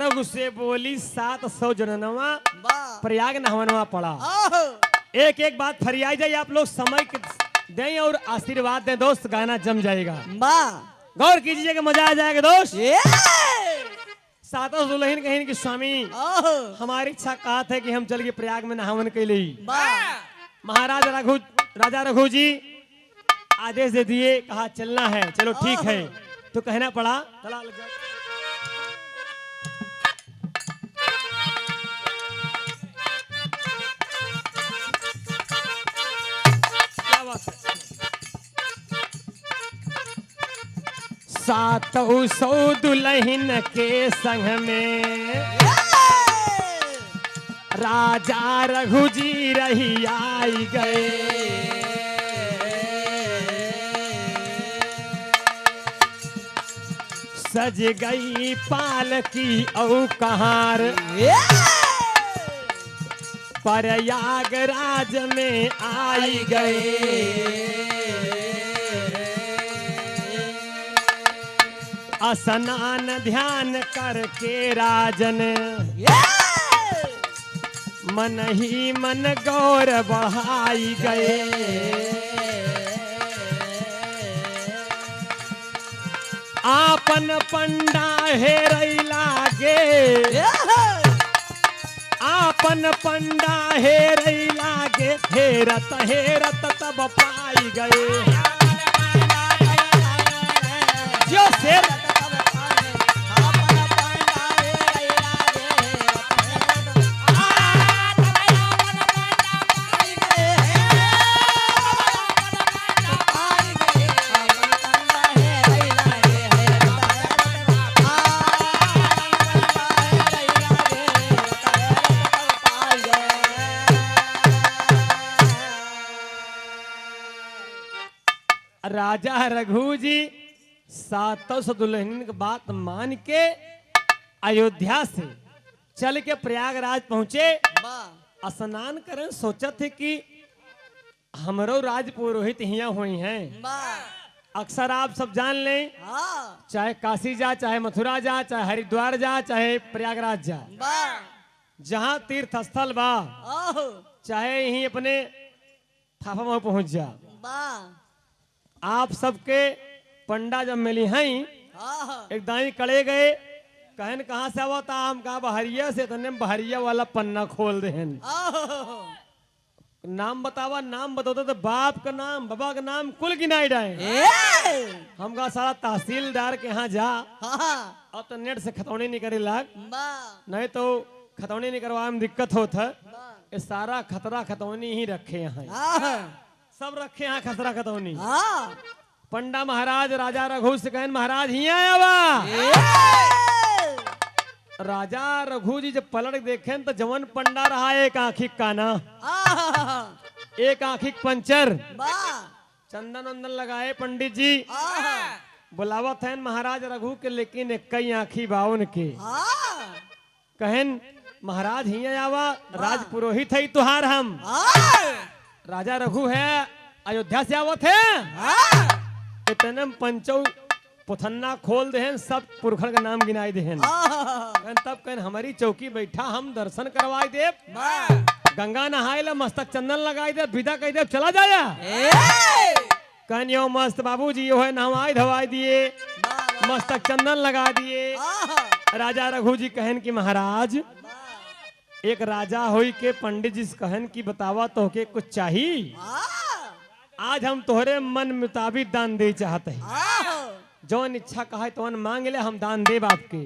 रघु से बोली 700 जननवा प्रयाग नहवनवा पड़ा। एक एक बात फरियाई जाए, आप लोग समय दें और आशीर्वाद दें दोस्त, गाना जम जाएगा। गौर कीजिएगा, मजा आ जाएगा दोस्त। 700 दुल्हन कहें कि स्वामी हमारी इच्छा कहा था कि हम चल के प्रयाग में नहावन के लिए। महाराज राजा रघु जी आदेश दे दिए, कहा चलना है, चलो ठीक है। तो कहना पड़ा चला लग जाओ। क्या बात है? 700 दुल्हन के संग में राजा रघु जी रही आई गए। सज गई पालकी औ कहार, प्रयागराज में आई गए। स्नान ध्यान करके राजन मन ही मन गौर बढ़ाई गए। आपन पंडा हेरई लागे, आपन पंडा हेरई लागे, हेरत हेरत तब पाई गए। जो शेर राजा रघु जी 700 दुल्हन की बात मान के अयोध्या से चल के प्रयागराज पहुंचे। स्नान करें, सोचा थे कि हमरो राज पुरोहित हिया हुई हैं। अक्सर आप सब जान लें, चाहे काशी जा, चाहे मथुरा जा, चाहे हरिद्वार जा, चाहे प्रयागराज जा, जहां तीर्थ स्थल बा, चाहे यहीं अपने थापा में पहुंच जा, आप सबके पंडा जब मिली हैं, एक दाई कड़े गए, कहन कहाँ से आवा था? हम कहा बहरिया से। तने बहरिया वाला पन्ना खोल दे। नाम बतावा, नाम बताते तो बाप का नाम, बाबा का नाम कुल गिनाई डाए। हम कहा सारा तहसीलदार के यहाँ जा, अब तो नेट से खतौनी नहीं करे लाग, नहीं तो खतौनी नहीं करवा में दिक्कत होता। ये सारा खतरा खतौनी ही रखे यहाँ, सब रखे यहाँ खतरा खतौनी। पंडा महाराज राजा रघु से कहन महाराज ही आया बा। राजा रघु जी जब पलट देखें तो जवन पंडा रहा एक आंखी काना, एक आंखी पंचर, चंदन वंदन लगाए पंडित जी, बुलावत है महाराज रघु के, लेकिन एक कई आंखी बाउन के। कहन महाराज ही आवा, राज पुरोहित है तुहार हम। राजा रघु है, अयोध्या से आवत है। इतने पंचौ पुथन्ना खोल देहन, सब पुरखन का नाम गिनाई देहन। तब कहन हमारी चौकी बैठा, हम दर्शन करवाई दे, गंगा नहाए ला, मस्तक चंदन लगाई दे, विदा कही दे, चला जाया। कहन यो मस्त बाबूजी यो है, नहवाई धवाई दिए, मस्तक चंदन लगा दिए। राजा रघु जी कहन कि महाराज एक राजा होई के पंडित जी कहन की बतावा तो के कुछ चाहिए। आज हम तोहरे मन मुताबिक दान दे चाहते हैं, जौन इच्छा कहा तो मांग ले, हम दान दे बाप के।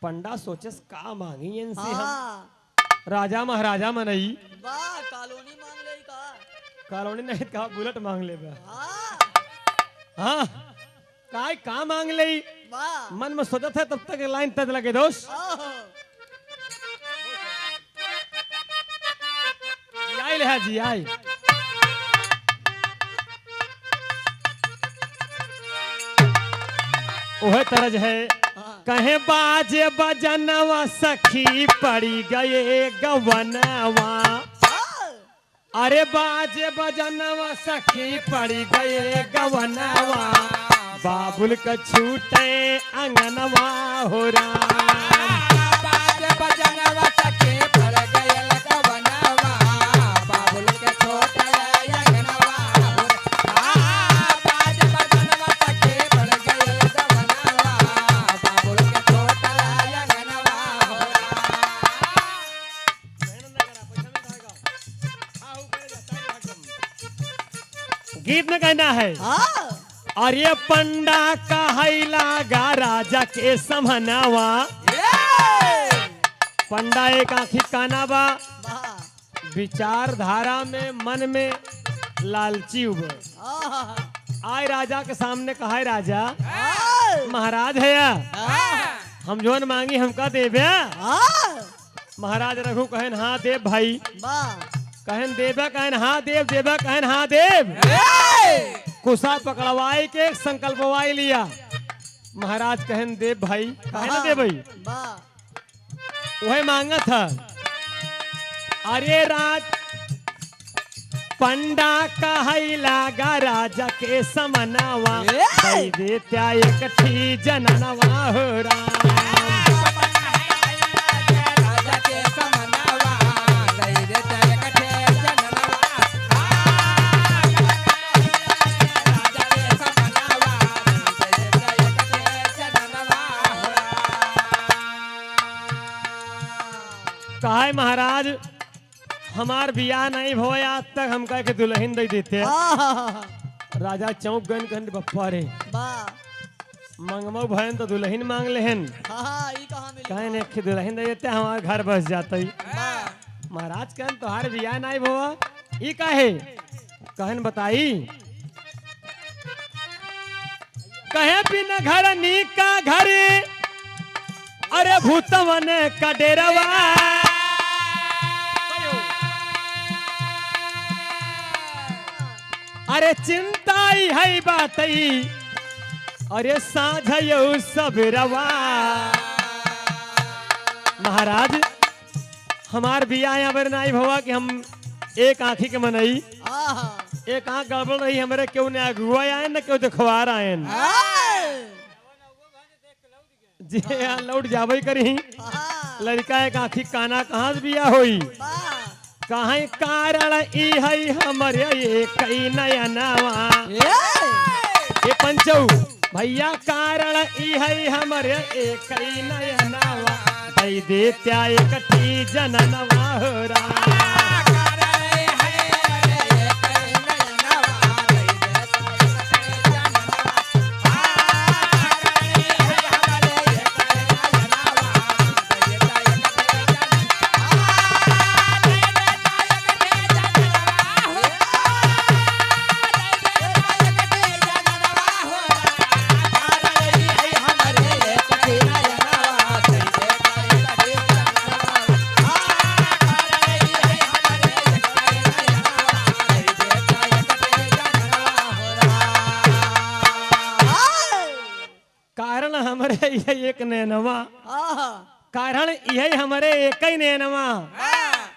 पंडा सोचस का मांगी इनसे हम, राजा महाराजा मनई कॉलोनी मांग ले का, कॉलोनी नहीं कहा बुलेट मांग ले। हाँ काय का मांग ले, मन में सोचत है, तब तक लाइन तक लगे दोस्त। आई ले जी आई। वह तरज है, कहे बाजे बजनवा सखी पड़ी गए गवनवा। अरे बाजे बजनवा सखी पड़ी गए गवनवा, बाबुल का छूटे अंगनवा हो राम। गीत में कहना है और ये पंडा कहैला गा राजा के समहनावा। पंडा एक आंखी काना बा, विचारधारा में मन में लालची उबे। आए राजा के सामने कहा राजा महाराज है या हम जोन मांगी हमका देवे। महाराज रघु कहन हाँ देव भाई, कहन देवे कहन हाँ देव, देवे कहन हाँ देव। कुसा पकड़वाई के संकल्पवाई लिया। महाराज कहन देव भाई कहन दे भाई वही मांगा था। अरे राज पंडा कहैला गा राजा के समनावा, दई देत्या एकठी जननवा हो राम। कहा महाराज हमार बियाह नहीं हो आज तक हम कह के दुल्हन दे देते। राजा चौक गन कहन बप्पा रे मंगमो भयन तो दुल्हन मांग लेहन, कहे ने कि दुल्हन दे देते हमार घर बस जाते। महाराज कहन तोहार बियाह नहीं हुआ ई काहे? कहन बताई कहे बिन घर नी का घर, अरे भूतवन का डेरावा। अरे चिंताई है बातई, अरे साझयो सबरवा। महाराज हमार बियाह यहाँ पर नहीं हुआ कि हम एक आंखी के मनई, एक आंख गड़बड़ रही हमारे क्यों ने अगुआ आए न क्यों दिखवार आए जी लौट जावे करी। लड़का एक आंखी काना कहाँ से बिया होई, कहीं कारण ई है हमारे ये कई नयनवा। ये पंचौ भैया कारण ई है हमारे ये कई नयनवा, दई देत्या एकठी जननवा हो राम। एक नैनवा कारण यही हमारे एक ही नैनवा,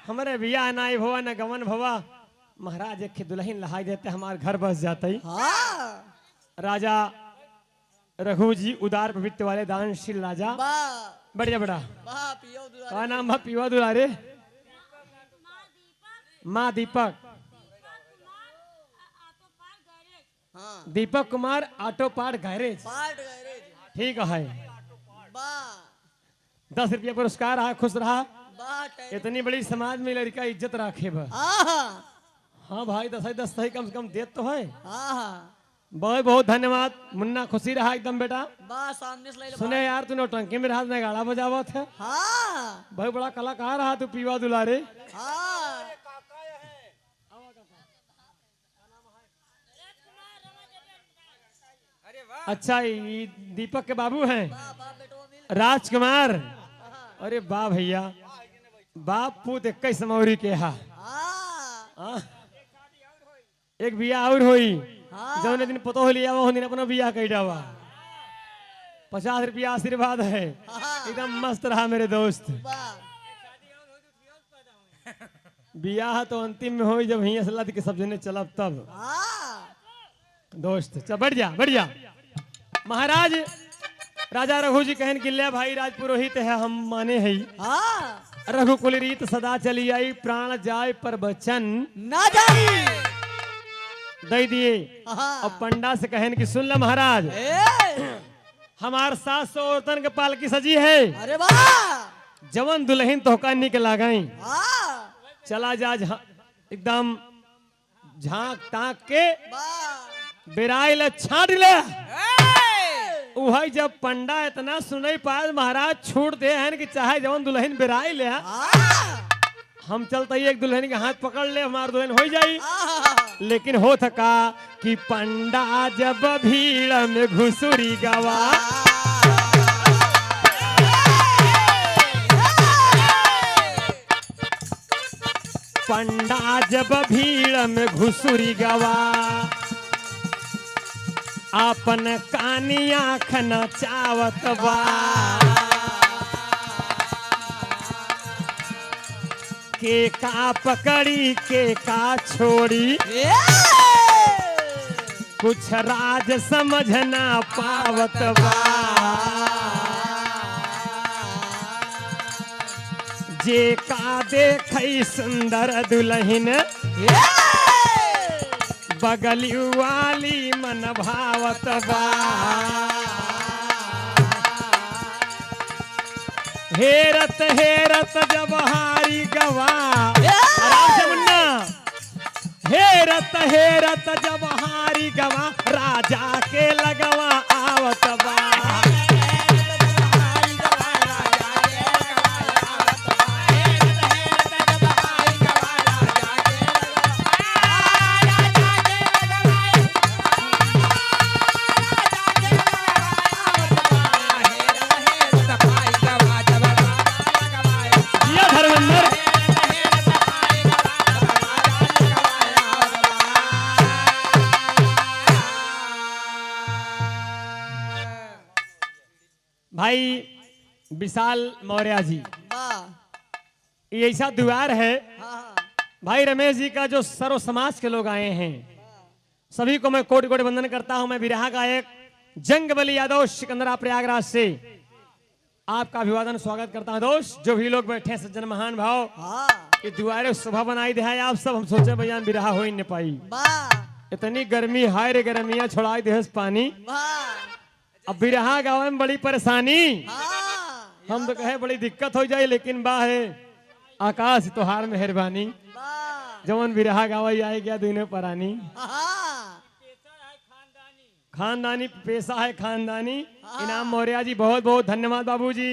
हमारे बिया नाई भवा न गवन भवा। महाराज एक दुल्हन लहाई देते हमारे घर बस जाते। राजा रघु जी उदार प्रवृत्ति वाले दानशील राजा, बढ़िया बड़ा का नाम है पीवा दुलारे माँ दीपक, Deepak Kumar auto part garage. ठीक है 10 रुपया पुरस्कार है, खुश रहा। इतनी बड़ी समाज में लड़का इज्जत रखे बा। हाँ भाई 10 सही कम से कम देत तो है। बहुत बहुत धन्यवाद मुन्ना, खुशी रहा एकदम बेटा। सामने से सुने यार तूने टंकी में रात में गाड़ा बजावा था। बहुत बड़ा कलाकार रहा तू पीवा दुलारे। अच्छा ये दीपक के बाबू हैं राजकुमार। अरे वाह भैया, बाप पूत एक समौरी के हा। एक बिया और होई जौन दिन पतो हो लिया वो दिन अपना बिया कह डावा। 50 रुपया आशीर्वाद है, एकदम मस्त रहा मेरे दोस्त। बियाह तो अंतिम में हो जब हिया सलाद के सब जने चलब तब दोस्त। चल बढ़िया बढ़िया। महाराज राजा रघु जी कहन किल्ले भाई राज पुरोहित है हम माने है। रघुकुल रीत सदा चली आई, प्राण जाए पर बचन ना जाई दे दिए। अब पंडा से कहन कि सुन ल महाराज, हमार 700 औरतन के पालकी सजी है। अरे वाह, जवन दुल्हन तोहका निकला गई, चला जा एकदम झांक ताक के बिराई ले छाट ले वही जब पंडा इतना सुनई पाए महाराज छूट दे हैं कि चाहे जवन दुल्हन बिराई ले हम चलते ही एक दुल्हन के हाथ पकड़ ले हमार दुल्हन हो जाई। लेकिन हो थका कि पंडा जब भीड़ में घुसुरी गवा पंडा जब भीड़ में घुसुरी गवा आपन कानी आँख नचावत बा के का पकड़ी के का छोड़ी कुछ राज समझ ना पावत बा जे का देखई सुंदर दुल्हन बगली वाली मन भावत बा हेरत हेरत जब हारी गवा आराम से मुन्ना हेरत हेरत जब हारी गवा राजा के लगवा आवत बा भाई विशाल मौर्य जी ये ऐसा द्वार है भाई रमेश जी का जो सर्व समाज के लोग आए हैं सभी को मैं कोटि कोटि वंदन करता हूं। मैं विरहा गायक जंगबली यादव सिकंदरा प्रयागराज से आपका अभिवादन स्वागत करता हूं। दोस्त जो भी लोग बैठे हैं सज्जन महान भाव ये दुआरे शोभा बनाई दे आप सब हम सोचे भैया विरहा हो ही नहीं पाई इतनी गर्मी हाय रे गर्मियां छोड़ाई दे पानी अब बिरहा गाँव में बड़ी परेशानी हम तो कहे बड़ी दिक्कत हो जाए लेकिन बा है आकाश तोहार मेहरबानी जवन बिरहा गावई आए गया दोनों परानी खानदानी पेशा है खानदानी इनाम मौर्य जी बहुत बहुत धन्यवाद बाबूजी।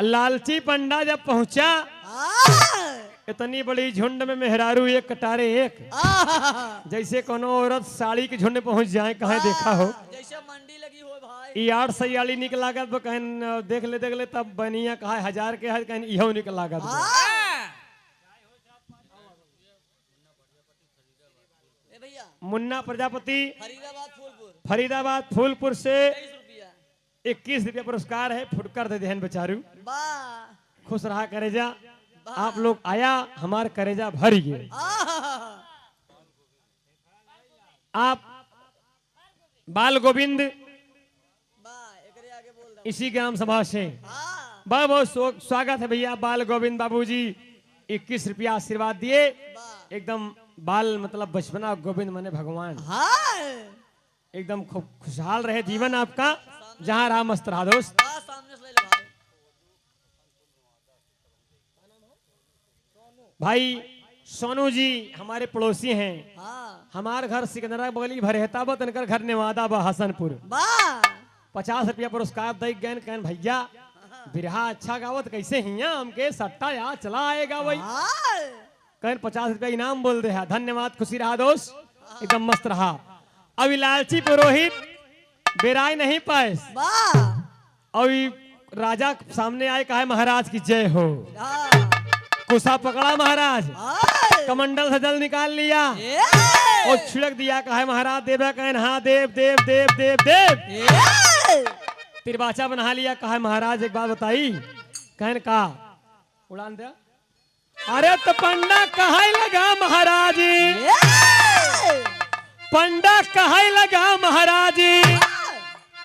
लालची पंडा जब पहुंचा इतनी बड़ी झुंड में मेहरारू एक कटारे एक जैसे कोनो औरत साड़ी के झुंड पहुंच जाए कहे देखा हो जैसे मंडी लगी हो भाई ई 8 सयाली निक लागत कहन देख ले तब बनिया कहा 1000 के है कहन इहो निक लागत मुन्ना प्रजापति फरीदाबाद फूलपुर से 21 रुपया पुरस्कार है फुटकर दे देहन बेचारू खुश रहा करेजा आप लोग आया हमार करेजा भर गए। आप बाल गोविंद इसी ग्राम सभा से बहुत बहुत स्वागत है भैया बाल गोविंद बाबूजी 21 रुपया आशीर्वाद दिए एकदम बाल मतलब बचपना गोविंद माने भगवान एकदम खुशहाल रहे जीवन आपका जहां रहा मस्त रहा दोस्त। भाई सोनू जी हमारे पड़ोसी हैं हमारे घर सिकंदरा बगली भरेहता तनकर घर नेवादा बा हसनपुर 50 रुपया पुरस्कार दे गए कहन भैया बिरहा अच्छा गावत कैसे हिया हमके सट्टा यार चला आएगा वही कहन 50 रुपया इनाम बोल दे धन्यवाद खुशी रहा दोस्त एकदम मस्त रहा। अभी लालची पुरोहित बेराय नहीं पाए अभी राजा सामने आए कहा महाराज की जय हो कुसा पकड़ा महाराज कमंडल से जल निकाल लिया और छिड़क दिया कहा महाराज देव कहन हाँ देव देव देव देव देव तिरबाचा बना लिया कहा महाराज एक बात बताई कहन का उड़ान दिया अरे तो पंडा कहा लगा महाराज पंडा कहा लगा महाराज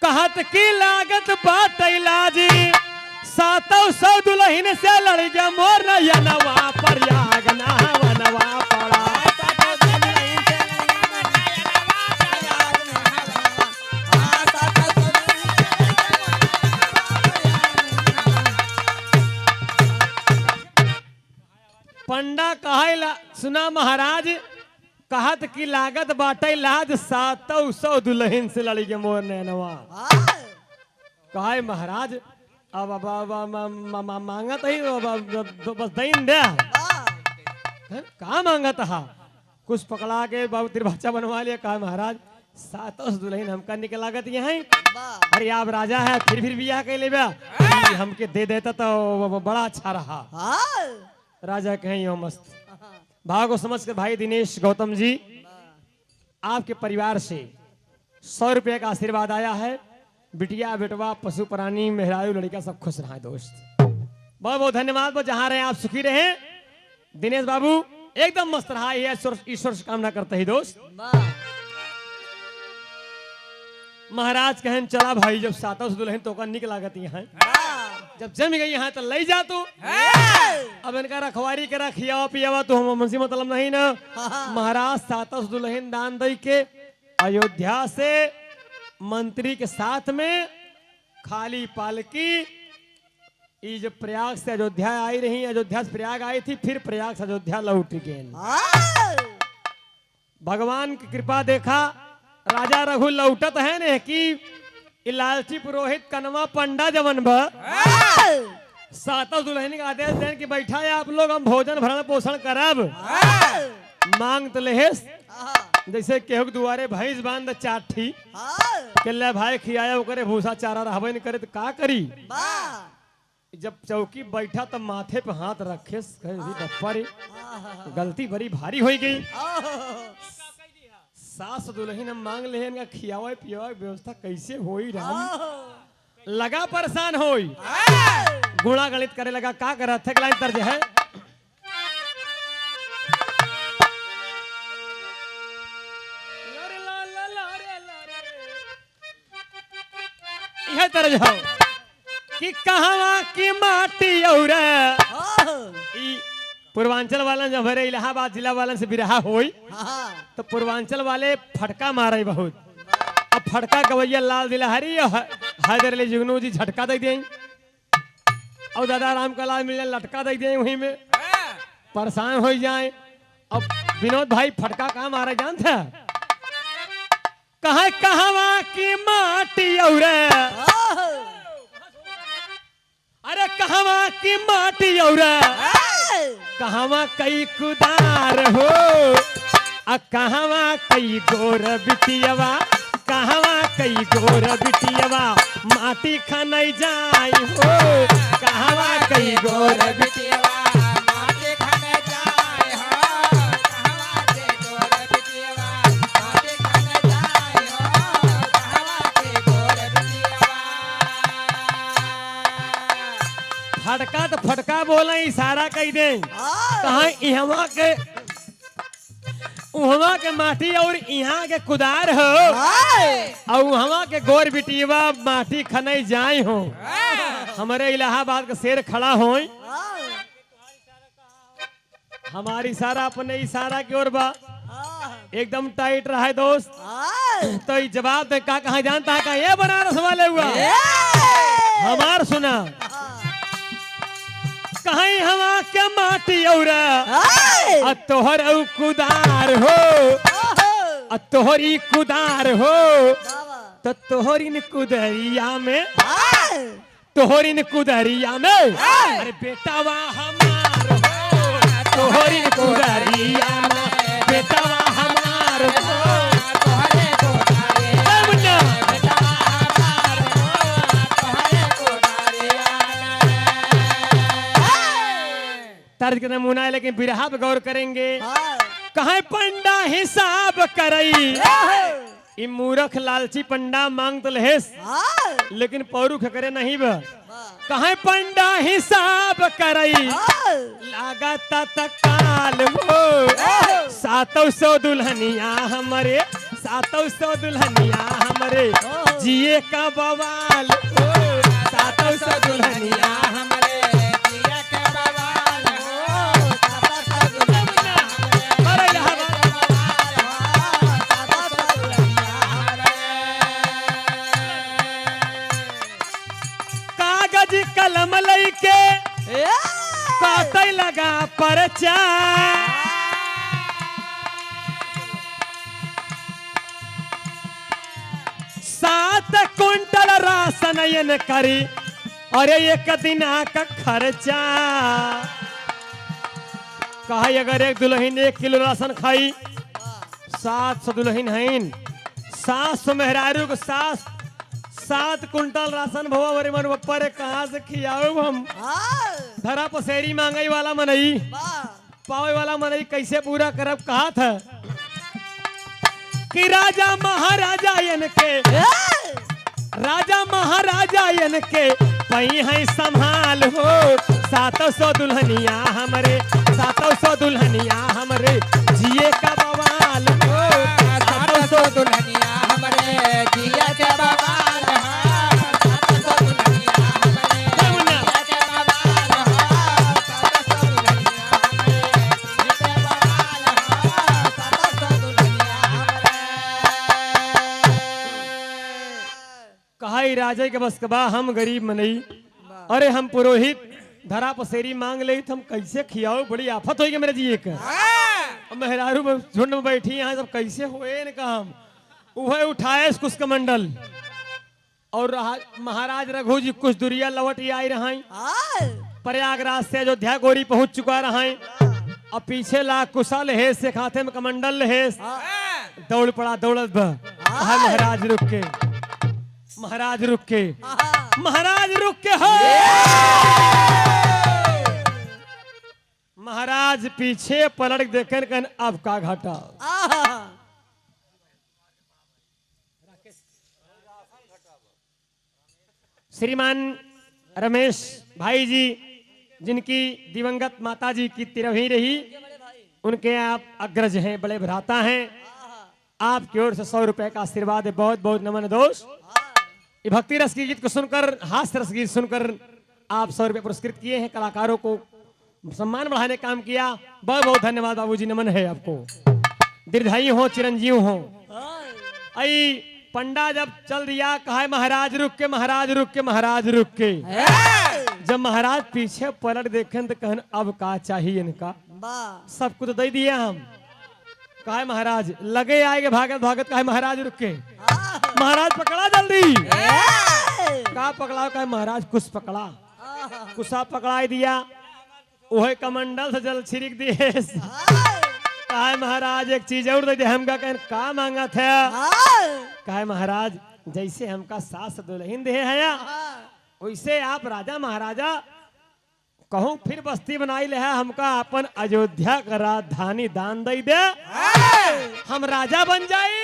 कहत की लागत बात इलाजी 700 दुल्हन से लड़ गया मोर नवा प्रयाग नवा पड़ा पंडा कहा सुना महाराज कहत की लागत बाटे लाज 700 दुल्हन से लड़ी के मोर नैनवा। कहा महाराज अब मांगत ही बस दईन दे कहा मांगत हा कुछ पकड़ा के बाबू तिरभाचा बनवा लिया। कहा महाराज 700 दुल्हन हमका निकल लागत यहाँ। अरे आप राजा है फिर बियाह के ले हमके दे देता तो बड़ा अच्छा रहा। राजा कहें यो मस्त भाव को समझ कर भाई दिनेश गौतम जी आपके परिवार से 100 रुपये का आशीर्वाद आया है। बिटिया बेटवा पशु प्राणी मेहरारू लड़का सब खुश रहा दोस्त। बहुत बहुत धन्यवाद। जहां रहे आप सुखी रहे। दिनेश बाबू एकदम मस्त रहा है। ईश्वर से कामना करते ही दोस्त। महाराज कहन चला भाई जब 700 दुल्हन तो का निक लागत यहाँ जब जम गई यहाँ तो ले जा तू। अब इनका रखवारी के रखियावा पियावा तो हम मुंशी मतलब नहीं ना। महाराज 700 दुल्हन दान दई के अयोध्या से मंत्री के साथ में खाली पालकी ये जब प्रयाग से अयोध्या आई रही। अयोध्या से प्रयाग आई थी फिर प्रयाग से अयोध्या लौट गए। भगवान की कृपा देखा राजा रघु लौटत है ने कि लालची पुरोहित कनवा पंडा जवन 700 दुल्हन का आदेश दें कि बैठा है आप लोग हम भोजन भरण पोषण करब। मांग तो लेहेस जैसे केहू दुआरे भैंस बांध चाठी के ले भाई खियाया करे भूसा चारा रहबे न करे तो का करी। जब चौकी बैठा तब माथे पे हाथ रखे गलती बड़ी भारी हो गई। 700 दुल्हन हम मांग ले इनका खियावे पियावे व्यवस्था कैसे होई राम। लगा परेशान होई गुणा गणित करे लगा का कर थे लाइन तर्ज है। यह तर्ज हो कि कहवा की माटी और पूर्वांचल वाला जब हरे इलाहाबाद जिला वाला से बिरहा होई तो पूर्वांचल वाले फटका मारे बहुत। अब फटका गवैया लाल दिलहरी हैदर अली जुगनू जी झटका दे दें और दादा राम का लाल मिल लटका दे दें वहीं में परेशान हो जाए। अब विनोद भाई फटका कहाँ मारे जानते कहा कहवा की माटी और अरे कहवा की माटी और कहवा कई कुदार हो कहवा कई गोर बिटियवा कहवा कई गोर बिटियवा माटी खनई जाई हो कहवा कई गोर बिटियवा माटी खनई जाई हो कहवा कई गोर बिटियवा माटी खनई जाई हो कहवा कई गोर बिटियवा। फटका तो फटका बोले इशारा कह दे कहा इहवा के उहवा के माटी और यहाँ के कुदार हो और उहवा के गोर बिटिवा माटी खनई जाए हो। हमारे इलाहाबाद का शेर खड़ा हो हमारी इशारा अपने इशारा की ओर बा एकदम टाइट रहा है दोस्त। तो ये जवाब दे का कहा जानता है का ये बनारस वाले हुआ हमार सुना कहीं हवा के माटी और तोहर कुदार हो तोहरी कुदार हो तो तोहरी कुदरिया में तोहरी कुदरिया में अरे बेटावा हमार हो तोहरी कुदरिया में बेटावा हमार हो तोहरे कुदरिया तर्ज के नमूना है लेकिन बिरहा पे गौर करेंगे। कहे पंडा हिसाब करई ई मूर्ख लालची पंडा मांग तो लेस लेकिन पौरुख करे नहीं बा। कहे पंडा हिसाब करई लागत तकाल हो 700 दुल्हनिया हमारे 700 दुल्हनिया हमारे जिए का बवाल हो 700 दुल्हनिया हमारे कलम लैके काटे लगा परचा मनयन करी अरे एक दिना का खर्चा कहा अगर एक दुल्हन 1 किलो राशन खाई 700 दुल्हन है 700 मेहरारू को 7 कुंटल राशन भवा बरे मन ऊपर कहाँ से खियाओ हम धरा पसेरी मांगई वाला मनई पावे वाला मनई कैसे पूरा करब कहा था कि राजा महाराजा के पई है संभाल हो 700 दुल्हनिया हमरे 700 दुल्हनिया हमरे जिए का बवाल हो 700 दुल्हनिया हमरे जिया के बवाल राजा के बस कबा हम गरीब मनई अरे हम पुरोहित धरा पसेरी मांग ले हम कैसे खियाओ बड़ी आफत होगी मेरे जी एक मेहरारू झुंड में बैठी यहाँ सब कैसे हुए न काम वह उठाए कुछ कमंडल और महाराज रघु जी कुछ दुरिया लौट आई रहा प्रयागराज से अयोध्या गोरी पहुंच चुका रहा और पीछे ला कुशल हेस से खाते में कमंडल हेस दौड़ पड़ा दौड़त महाराज रुक के महाराज रुक के हो महाराज पीछे पलट देकर कन अब का घाटा श्रीमान रमेश भाई जी जिनकी दिवंगत माता जी की तिरवी रही उनके आप अग्रज हैं बड़े भ्राता हैं आपकी ओर से 100 रुपए का आशीर्वाद है बहुत बहुत नमन दोस्त ये भक्ति रस की गीत को सुनकर हास्य रस गीत सुनकर आप 100 रुपए पुरस्कृत किए हैं कलाकारों को सम्मान बढ़ाने काम किया बहुत बहुत धन्यवाद बाबूजी नमन है आपको दीर्घायु हो चिरंजीव हो आई पंडा जब चल दिया कहा महाराज रुक के जब महाराज पीछे पलट देखें तो कहन अब का चाहिए इनका सब कुछ दे दिया हम कहा महाराज लगे आएगे भागत भागत कहा महाराज रुक के महाराज पकड़ा जल्दी का पकड़ा कहा महाराज कुछ पकड़ा कुसा पकड़ा दिया वही कमंडल से जल छिड़क दिए कहा महाराज एक चीज और दे दे हमका का मांगा था कहा महाराज जैसे हमका सास दुल्हन दे है वैसे आप राजा महाराजा कहूं फिर बस्ती बनाई ले है हमका अपन अयोध्या का राजधानी दान दे दे हम राजा बन जाए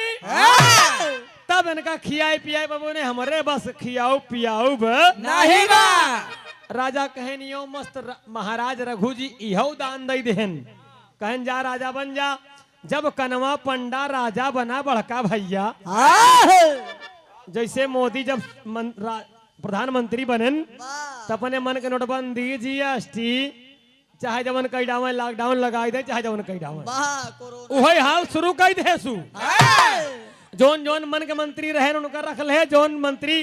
तब इनका खियाई पियाई बाबू ने हमारे बस खियाओ पियाओ नहीं बा राजा कहनियो मस्त महाराज रघु जी इहो दान दे देहन कहन जा राजा बन जा जब कनवा पंडा राजा बना बड़का भैया जैसे मोदी जब प्रधानमंत्री बनन तो अपने मन के नोटबंदी जीएसटी चाहे जवन कई डावन लॉकडाउन लगाई दे चाहे जवन कई डावन वही हाल शुरू कर दे सु जोन जोन मन के मंत्री रहे उनका रख ले जोन मंत्री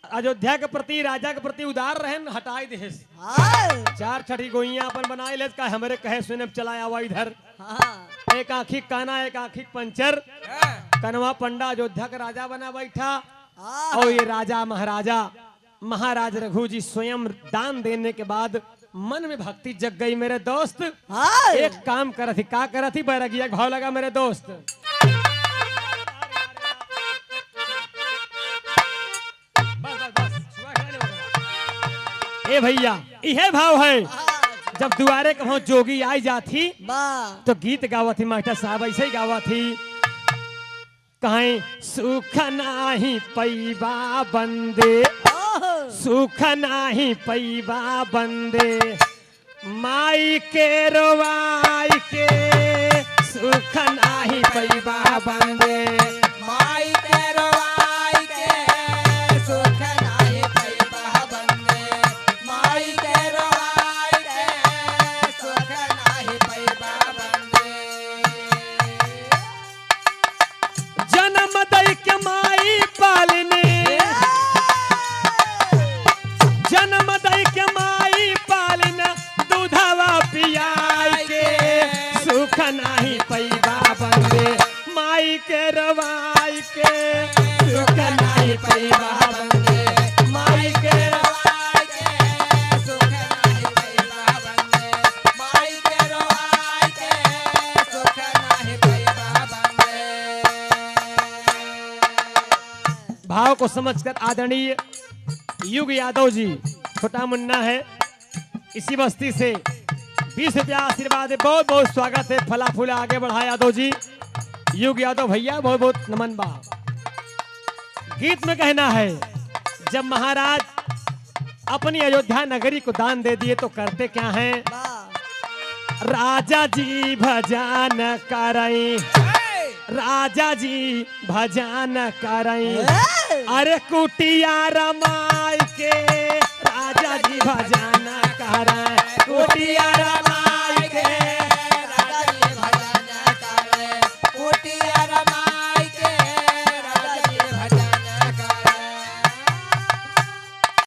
अयोध्या के प्रति राजा के प्रति उदार रहे हटाई दे 4 छठी गोइया अपन बनाए ले का हमरे कहे सुने चलाया हुआ इधर एक आँखी काना एक आँखी पंचर कनवा पंडा अयोध्या का राजा बना बैठा और ये राजा महाराजा महाराज रघु जी स्वयं दान देने के बाद मन में भक्ति जग गई मेरे दोस्त एक काम कर थी का कर थी बैरागिया भाव लगा मेरे दोस्त ए भैया यह भाव है जब दुआरे कहूं जोगी आई जाती तो गीत गावा थी मास्टर साहब ऐसे ही गावा थी कहीं सुख नाही पैबा बंदे सुख नाही पैबा बंदे माई के रोवाई के सुख नाही पैबा बंदे माई के रोवाई के सुख नाही पैबा बंदे माई के रोवाई के सुख नाही पैबा बंदे जन्म दई के माई पालने जन्म दई के माई पालने दूधवा पियाई के सुख नाही पैबा बंदे माई के रवा को समझकर आदरणीय युग यादव जी, छोटा मुन्ना है, इसी बस्ती से 20 रुपया आशीर्वाद है। बहुत बहुत स्वागत है, फला फूला आगे बढ़ा यादव जी। युग यादव भैया बहुत बहुत नमन बा। गीत में कहना है, जब महाराज अपनी अयोध्या नगरी को दान दे दिए तो करते क्या हैं? राजा जी भजन करई, राजा जी भजन करई, अरे कुटिया रमाई के राजा जी भजन करई, कुटिया रमाई